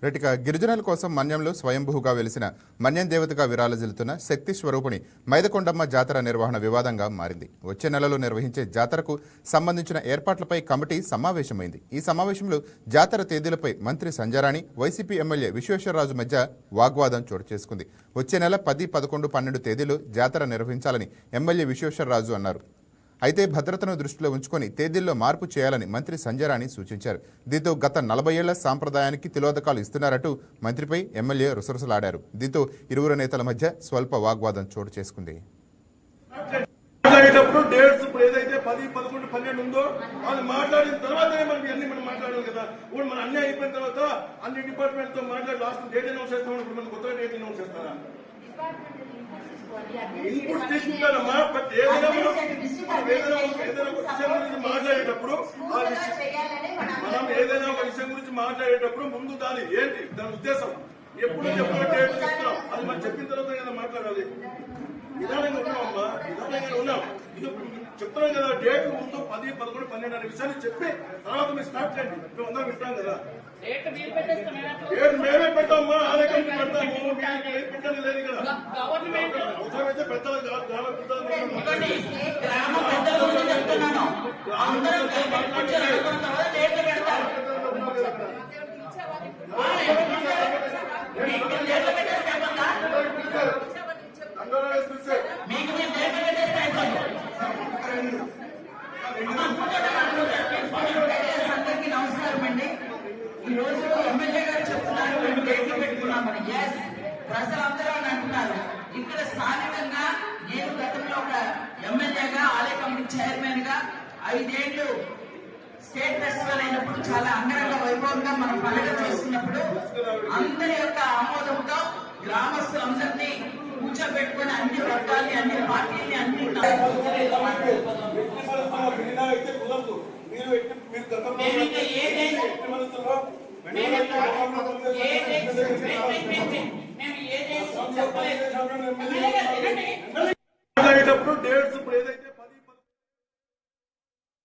రెటిక గిరిజనుల కోసం మన్యంలో స్వయంభూగా వెలిసిన మన్యం దేవతగా విరాళజిల్లుతున్న శక్తి స్వరూపిణి మైదకొండమ్మ జాతర నిర్వహణ వివాదంగా మారింది. వచ్చే నెలలో నిర్వహించే జాతరకు సంబంధించిన ఏర్పాట్లపై కమిటీ సమావేశమైంది. ఈ సమావేశంలో జాతర తేదీలపై మంత్రి సంజయరాణి, వైసీపీ ఎమ్మెల్యే విశ్వేశ్వరరాజు మధ్య వాగ్వాదం చోటు చేసుకుంది. వచ్చే నెల 10, 11, 12 తేదీలు జాతర నిర్వహించాలని ఎమ్మెల్యే విశ్వేశ్వరరాజు అన్నారు. అయితే భద్రతను దృష్టిలో ఉంచుకొని తేదీల్లో మార్పు చేయాలని మంత్రి సంజయరాణి సూచించారు. దీంతో గత 40 ఏళ్ల సాంప్రదాయానికి తిలోదకాలు ఇస్తున్నారటూ మంత్రిపై ఎమ్మెల్యే రుసరుసలాడారు. దీంతో ఇరువురు నేతల మధ్య స్వల్ప వాగ్వాదం చోటు చేసుకుంది. డేట్స్ ఇప్పుడు ఏదైతే 10, 11, 12 ఉందో వాళ్ళు మాట్లాడిన తర్వాతనే మనకి అన్ని మనం మాట్లాడాలి కదా. ఇప్పుడు మన అన్ని అయిపోయిన తర్వాత అన్ని డిపార్ట్మెంట్ తో మాట్లాడి లాస్ట్ డేట్ అనౌన్స్ చేస్తాం. ఇప్పుడు మనం కొత్తగా డేట్ అనౌన్స్ చేస్తారా? ఇన్పుట్ తీసుకుంటారమ్మా. బట్ ఏదైనా మాట్లాడేటప్పుడు మనం ఏదైనా ఒక విషయం గురించి మాట్లాడేటప్పుడు ముందు దాని ఏంటి దాని ఉద్దేశం ఎప్పుడు డేట్ చెప్తున్నాం అది మనం చెప్పిన తర్వాత కదా మాట్లాడాలి. నిదానంగా ఉన్నామమ్మా, నిదానంగా ఉన్నాం. ఇది చెప్తున్నాం కదా, డేట్ ముందు 10, 11, 12 అనే విషయాన్ని చెప్పి తర్వాత మీరు స్టార్ట్ చేయండి. మేము అందరం వింటాం కదా. డేట్ మేమే పెట్టామమ్మా, ఆలయం పెడతాము. పెట్టాలి లేదు ఇక్కడ అవసరమైతే పెద్దలు అందరికీ నమస్కారం అండి. ఈ రోజు ఎమ్మెల్యే గారు చెప్తున్నారు మేము డేట్లు పెట్టుకున్నామని. ప్రజలందరూ అని అంటున్నారు. ఇక్కడ స్థానికంగా నేను గతంలో ఒక ఎమ్మెల్యేగా ఆలయ కమిటీ చైర్మన్ గా 5 ఏళ్లు స్టేట్ ఫెస్టివల్ అయినప్పుడు చాలా అంగరంగ వైభవంగా మనం పండుగ చేస్తున్నప్పుడు అందరి యొక్క ఆమోదంతో గ్రామస్తులందరినీ కూర్చోబెట్టుకుని అన్ని వర్గాల్ని, అన్ని పార్టీని, అన్ని చెప్పలేదు.